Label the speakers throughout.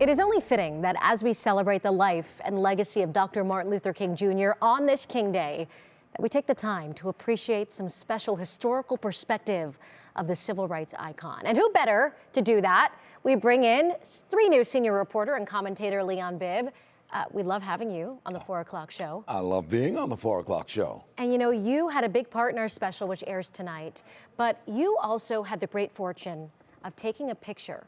Speaker 1: It is only fitting that as we celebrate the life and legacy of Dr. Martin Luther King Jr. on this King Day, that we take the time to appreciate some special historical perspective of the civil rights icon. And who better to do that? We bring in 3 News senior reporter and commentator Leon Bibb. We love having you on the 4 o'clock show.
Speaker 2: I love being on the 4 o'clock show.
Speaker 1: And you know, you had a big part in our special, which airs tonight, but you also had the great fortune of taking a picture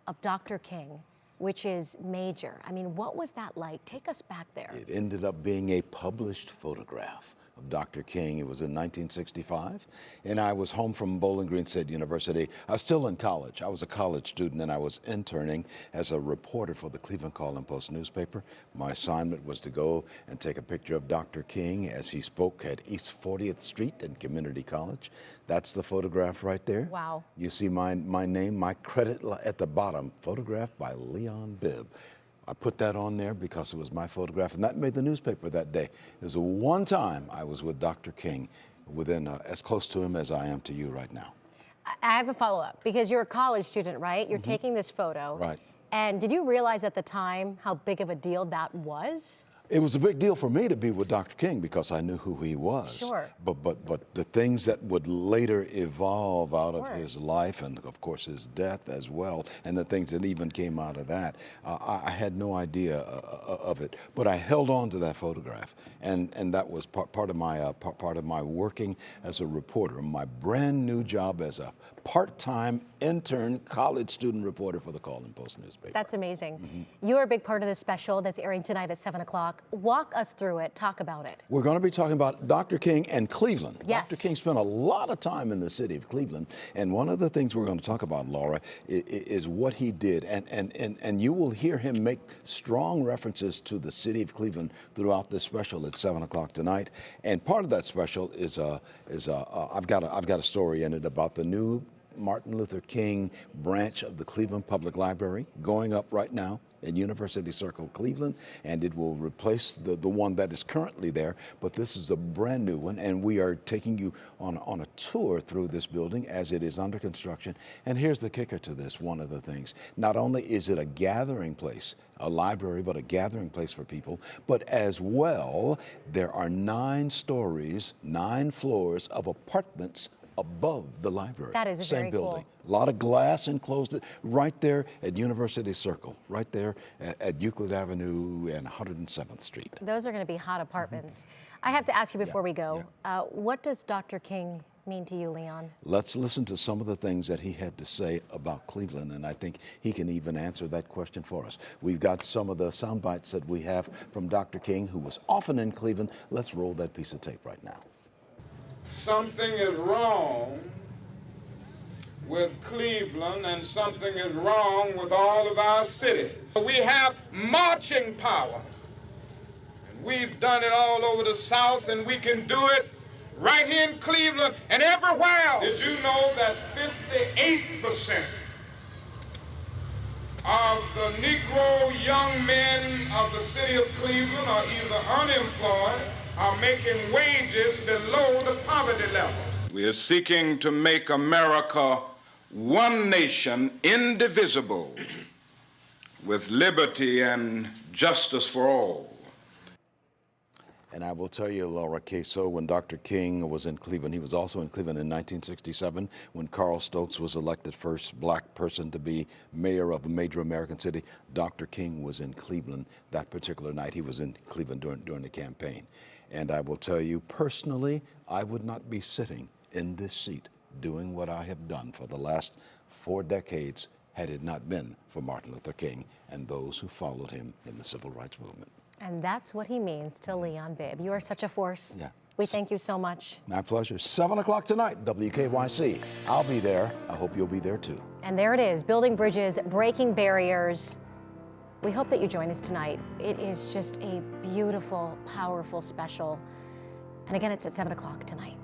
Speaker 1: of Dr. King, which is major. I mean, what was that like? Take us back there.
Speaker 2: It ended up being a published photograph of Dr. King. It was in 1965, and I was home from Bowling Green State University. I was still in college. I was a college student, and I was interning as a reporter for the Cleveland Call and Post newspaper. My assignment was to go and take a picture of Dr. King as he spoke at East 40th Street and Community College. That's the photograph right there.
Speaker 1: Wow.
Speaker 2: You see my name, my credit at the bottom, photographed by Leon Bibb. I put that on there because it was my photograph, and that made the newspaper that day. It was the one time I was with Dr. King, within as close to him as I am to you right now.
Speaker 1: I have a follow-up, because you're a college student, right? You're taking this photo.
Speaker 2: Right.
Speaker 1: And did you realize at the time how big of a deal that was?
Speaker 2: It was a big deal for me to be with Dr. King because I knew who he was.
Speaker 1: Sure.
Speaker 2: But the things that would later evolve out of his life, and of course his death as well, and the things that even came out of that, I had no idea of it. But I held on to that photograph, and that was part of my working as a reporter, my brand new job as a part-time intern college student reporter for the Call and Post newspaper.
Speaker 1: That's amazing. You're a big part of this special that's airing tonight at 7 o'clock. Walk us through it. Talk about it.
Speaker 2: We're going to be talking about Dr. King and Cleveland.
Speaker 1: Yes.
Speaker 2: Dr. King spent a lot of time in the city of Cleveland, and one of the things we're going to talk about, Laura, is what he did. And you will hear him make strong references to the city of Cleveland throughout this special at 7 o'clock tonight. And part of that special is I've got a story in it about the new Martin Luther King branch of the Cleveland Public Library going up right now at University Circle, Cleveland, and it will replace the one that is currently there, but this is a brand new one, and we are taking you on a tour through this building as it is under construction. And here's the kicker to this, one of the things. Not only is it a gathering place, a library, but a gathering place for people, but as well, there are 9 stories, 9 floors of apartments above the library.
Speaker 1: That is
Speaker 2: same
Speaker 1: very
Speaker 2: building.
Speaker 1: cool.
Speaker 2: A lot of glass enclosed it right there at University Circle, right there at Euclid Avenue and 107th Street.
Speaker 1: Those are going to be hot apartments. I have to ask you before we go, what does Dr. King mean to you, Leon?
Speaker 2: Let's listen to some of the things that he had to say about Cleveland, and I think he can even answer that question for us. We've got some of the sound bites that we have from Dr. King, who was often in Cleveland. Let's roll that piece of tape right now.
Speaker 3: Something is wrong with Cleveland, and something is wrong with all of our cities. We have marching power, and we've done it all over the South, and we can do it right here in Cleveland and everywhere else. Did you know that 58% of the Negro young men of the city of Cleveland are either unemployed are making wages below the poverty level? We are seeking to make America one nation, indivisible, with liberty and justice for all.
Speaker 2: And I will tell you, Laura Queso, when Dr. King was in Cleveland, he was also in Cleveland in 1967 when Carl Stokes was elected first black person to be mayor of a major American city. Dr. King was in Cleveland that particular night. He was in Cleveland during the campaign. And I will tell you personally, I would not be sitting in this seat doing what I have done for the last 4 decades had it not been for Martin Luther King and those who followed him in the civil rights movement.
Speaker 1: And that's what he means to Leon Bibb. You are such a force.
Speaker 2: Yeah.
Speaker 1: We thank you so much.
Speaker 2: My pleasure. 7 o'clock tonight, WKYC. I'll be there. I hope you'll be there too.
Speaker 1: And there it is, building bridges, breaking barriers. We hope that you join us tonight. It is just a beautiful, powerful special. And again, it's at 7 o'clock tonight.